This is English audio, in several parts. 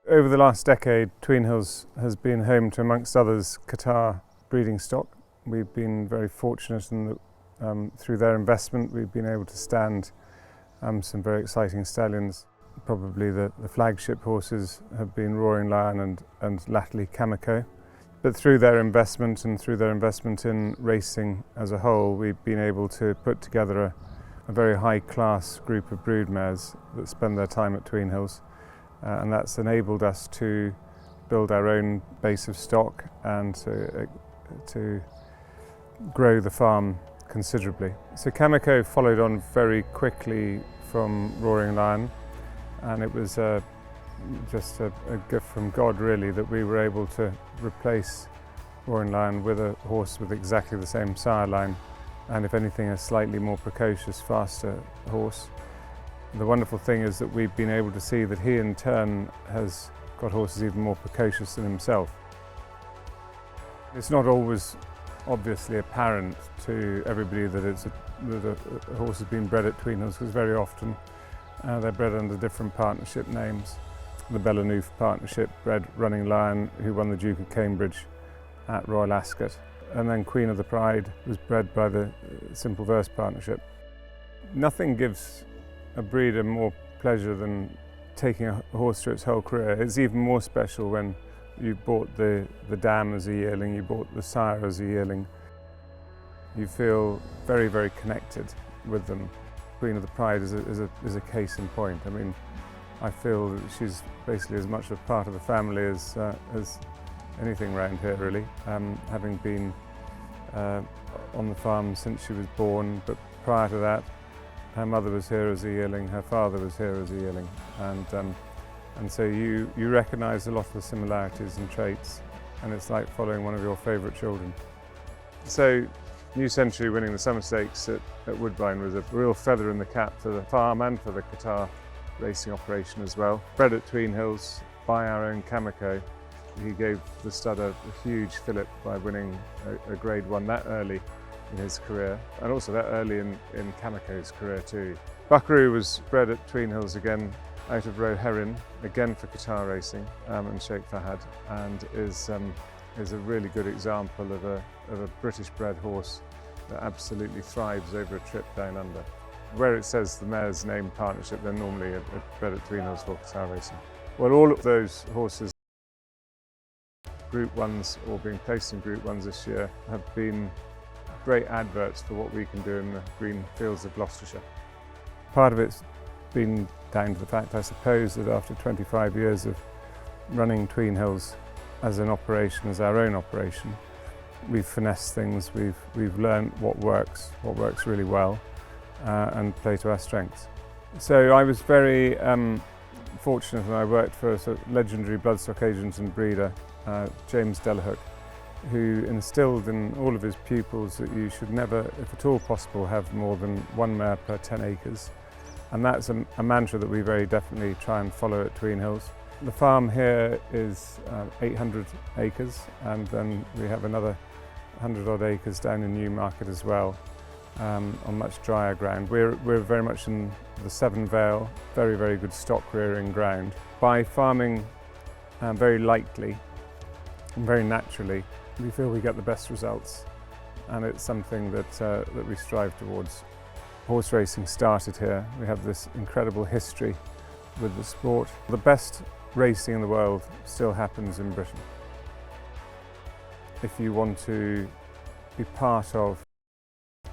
Over the last decade, Tweenhills has been home to, amongst others, Qatar breeding stock. We've been very fortunate in that through their investment we've been able to stand some very exciting stallions. Probably the flagship horses have been Roaring Lion and latterly Kamiko. But through their investment and through their investment in racing as a whole, we've been able to put together a very high-class group of broodmares that spend their time at Tweenhills. And that's enabled us to build our own base of stock and to grow the farm considerably. So Kamiko followed on very quickly from Roaring Lion, and it was just a gift from God really that we were able to replace Roaring Lion with a horse with exactly the same sire line, and if anything a slightly more precocious, faster horse. The wonderful thing is that we've been able to see that he in turn has got horses even more precocious than himself. It's not always obviously apparent to everybody that a horse has been bred at Tweenhills, because very often they're bred under different partnership names. The Belanouf partnership bred Running Lion, who won the Duke of Cambridge at Royal Ascot, and then Queen of the Pride was bred by the Simple Verse partnership. Nothing gives a breeder more pleasure than taking a horse through its whole career. It's even more special when you bought the dam as a yearling, you bought the sire as a yearling. You feel very, very connected with them. Queen of the Pride is a case in point. I mean, I feel that she's basically as much a part of the family as anything around here really, having been on the farm since she was born, but prior to that her mother was here as a yearling, her father was here as a yearling, and so you recognise a lot of the similarities and traits, and it's like following one of your favourite children. So New Century winning the Summer Stakes at Woodbine was a real feather in the cap for the farm and for the Qatar racing operation as well. Bred at Tweenhills by our own Kamiko, he gave the stud a huge fillip by winning a Grade 1 that early in his career, and also that early in Kamiko's career too. Buckaroo was bred at Tweenhills again out of Roe Herin, again for Qatar racing and Sheikh Fahad, and is a really good example of a British bred horse that absolutely thrives over a trip down under. Where it says the mare's name partnership, they're normally bred at Tweenhills for Qatar racing. Well, all of those horses, Group 1s or being placed in Group 1s this year, have been great adverts for what we can do in the green fields of Gloucestershire. Part of it's been down to the fact, I suppose, that after 25 years of running Tweenhills as an operation, as our own operation, we've finessed things, we've learned what works really well, and play to our strengths. So I was very fortunate, and I worked for a sort of legendary bloodstock agent and breeder, James Delahook, who instilled in all of his pupils that you should never, if at all possible, have more than one mare per 10 acres. And that's a mantra that we very definitely try and follow at Tweenhills. The farm here is 800 acres, and then we have another 100 odd acres down in Newmarket as well, on much drier ground. We're very much in the Severn Vale, very, very good stock rearing ground. By farming very lightly and very naturally, we feel we get the best results, and it's something that we strive towards. Horse racing started here. We have this incredible history with the sport. The best racing in the world still happens in Britain. If you want to be part of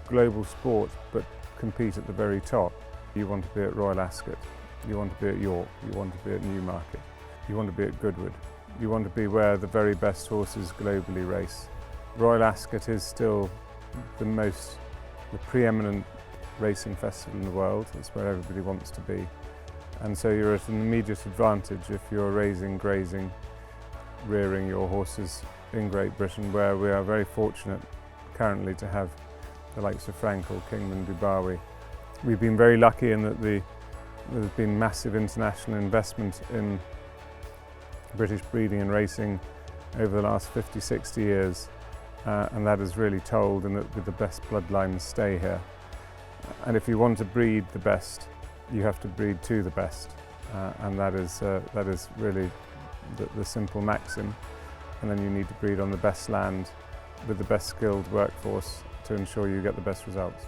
global sport but compete at the very top, you want to be at Royal Ascot, you want to be at York, you want to be at Newmarket, you want to be at Goodwood. You want to be where the very best horses globally race. Royal Ascot is still the preeminent racing festival in the world. It's where everybody wants to be. And so you're at an immediate advantage if you're raising, grazing, rearing your horses in Great Britain, where we are very fortunate currently to have the likes of Frankel, Kingman, Dubawi. We've been very lucky in that there's been massive international investment in British breeding and racing over the last 50, 60 years, and that has really told, and that the best bloodlines stay here. And if you want to breed the best, you have to breed to the best, and that is really the simple maxim, and then you need to breed on the best land with the best skilled workforce to ensure you get the best results.